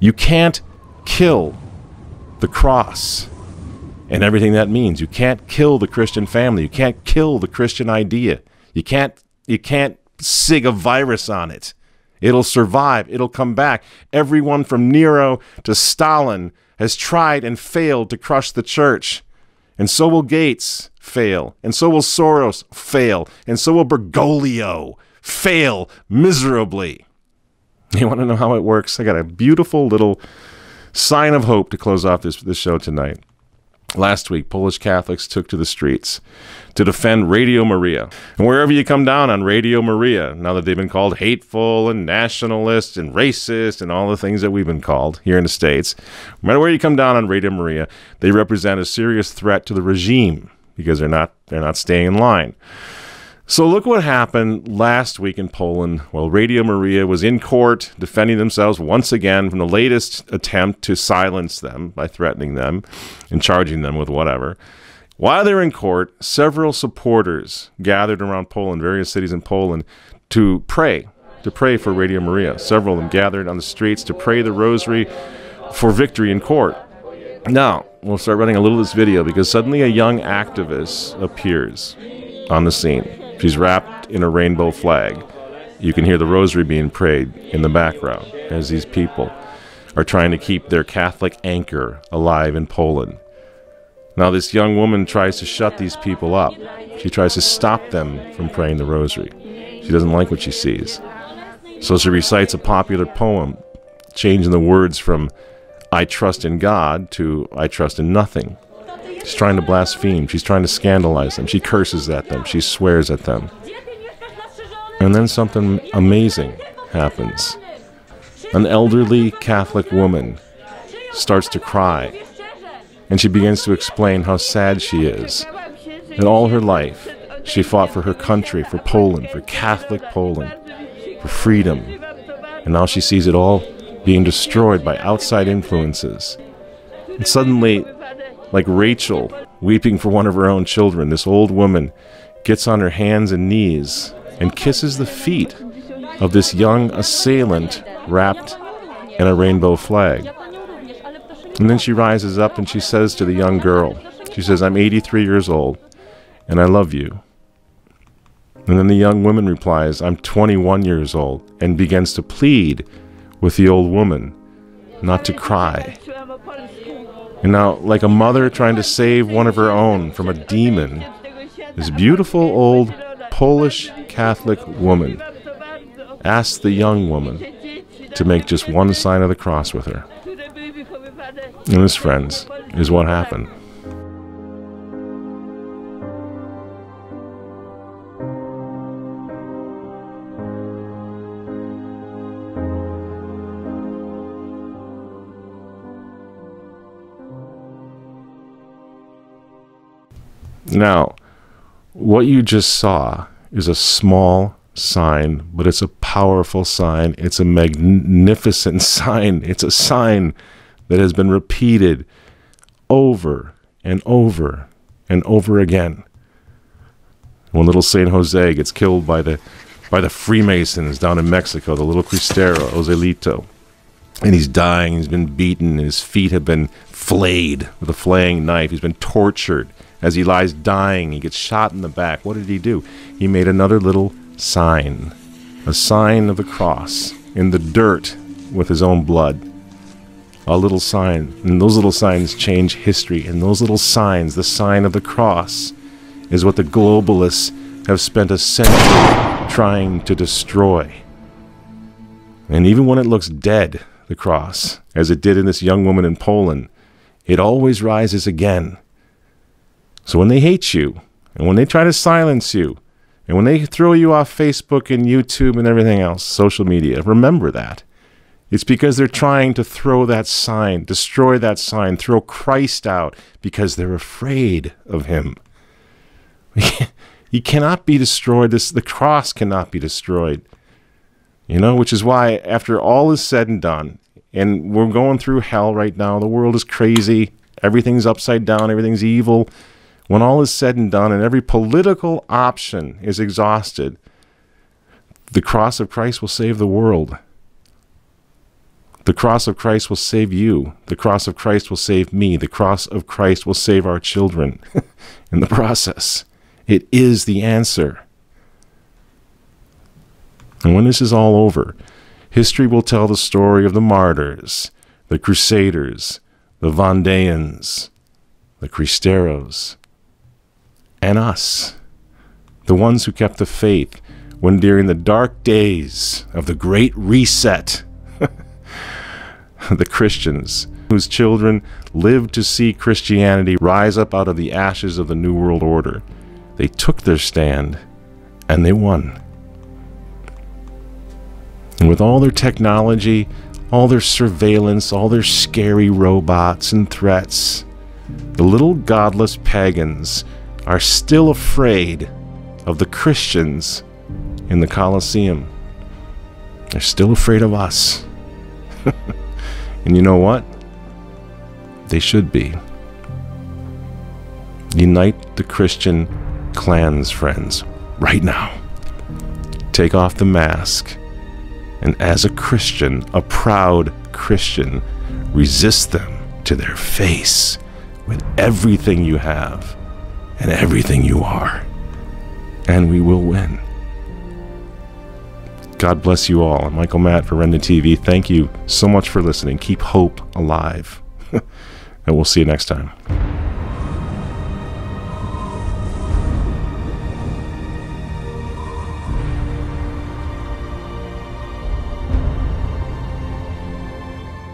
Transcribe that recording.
You can't kill the cross and everything that means. You can't kill the Christian family. You can't kill the Christian idea. You can't sig a virus on it. It'll survive. It'll come back. Everyone from Nero to Stalin has tried and failed to crush the church. And so will Gates fail. And so will Soros fail. And so will Bergoglio fail miserably. You want to know how it works? I got a beautiful little sign of hope to close off this show tonight. Last week, Polish Catholics took to the streets to defend Radio Maria. And wherever you come down on Radio Maria, now that they've been called hateful and nationalist and racist and all the things that we've been called here in the States, no matter where you come down on Radio Maria, they represent a serious threat to the regime because they're not staying in line. So look what happened last week in Poland while Radio Maria was in court defending themselves once again from the latest attempt to silence them by threatening them and charging them with whatever. While they were in court, several supporters gathered around Poland, various cities in Poland, to pray for Radio Maria. Several of them gathered on the streets to pray the rosary for victory in court. Now, we'll start running a little of this video because suddenly a young activist appears on the scene. She's wrapped in a rainbow flag. You can hear the rosary being prayed in the background as these people are trying to keep their Catholic anchor alive in Poland. Now this young woman tries to shut these people up. She tries to stop them from praying the rosary. She doesn't like what she sees. So she recites a popular poem, changing the words from "I trust in God" to "I trust in nothing." She's trying to blaspheme. She's trying to scandalize them. She curses at them. She swears at them. And then something amazing happens. An elderly Catholic woman starts to cry. And she begins to explain how sad she is. That all her life, she fought for her country, for Poland, for Catholic Poland, for freedom. And now she sees it all being destroyed by outside influences. And suddenly, like Rachel weeping for one of her own children, this old woman gets on her hands and knees and kisses the feet of this young assailant wrapped in a rainbow flag. And then she rises up and she says to the young girl, she says, "I'm 83 years old and I love you." And then the young woman replies, "I'm 21 years old," and begins to plead with the old woman not to cry. And now, like a mother trying to save one of her own from a demon, this beautiful old Polish Catholic woman asks the young woman to make just one sign of the cross with her. And this, friends, is what happened. Now, what you just saw is a small sign, but it's a powerful sign. It's a magnificent sign. It's a sign that has been repeated over and over and over again. When little Saint Jose gets killed by the Freemasons down in Mexico, the little Cristero, Joselito, and he's dying, he's been beaten, his feet have been flayed with a flaying knife, he's been tortured. As he lies dying, he gets shot in the back. What did he do? He made another little sign, a sign of the cross in the dirt with his own blood. A little sign, and those little signs change history, and those little signs, the sign of the cross, is what the globalists have spent a century trying to destroy. And even when it looks dead, the cross, as it did in this young woman in Poland, it always rises again. So when they hate you, and when they try to silence you, and when they throw you off Facebook and YouTube and everything else, social media, remember that. It's because they're trying to throw that sign, destroy that sign, throw Christ out, because they're afraid of him. He cannot be destroyed. The cross cannot be destroyed. You know, which is why after all is said and done, and we're going through hell right now, the world is crazy, everything's upside down, everything's evil. When all is said and done and every political option is exhausted, the cross of Christ will save the world. The cross of Christ will save you. The cross of Christ will save me. The cross of Christ will save our children in the process. It is the answer. And when this is all over, history will tell the story of the martyrs, the crusaders, the Vendéans, the Cristeros, and us, the ones who kept the faith when during the dark days of the Great Reset, the Christians whose children lived to see Christianity rise up out of the ashes of the New World Order, they took their stand and they won. And with all their technology, all their surveillance, all their scary robots and threats, the little godless pagans are still afraid of the Christians in the Colosseum. They're still afraid of us. And you know what? They should be. Unite the Christian clans, friends, right now. Take off the mask, and as a Christian, a proud Christian, resist them to their face with everything you have and everything you are, and we will win. God bless you all. I'm Michael Matt for Remnant TV. Thank you so much for listening. Keep hope alive. And we'll see you next time.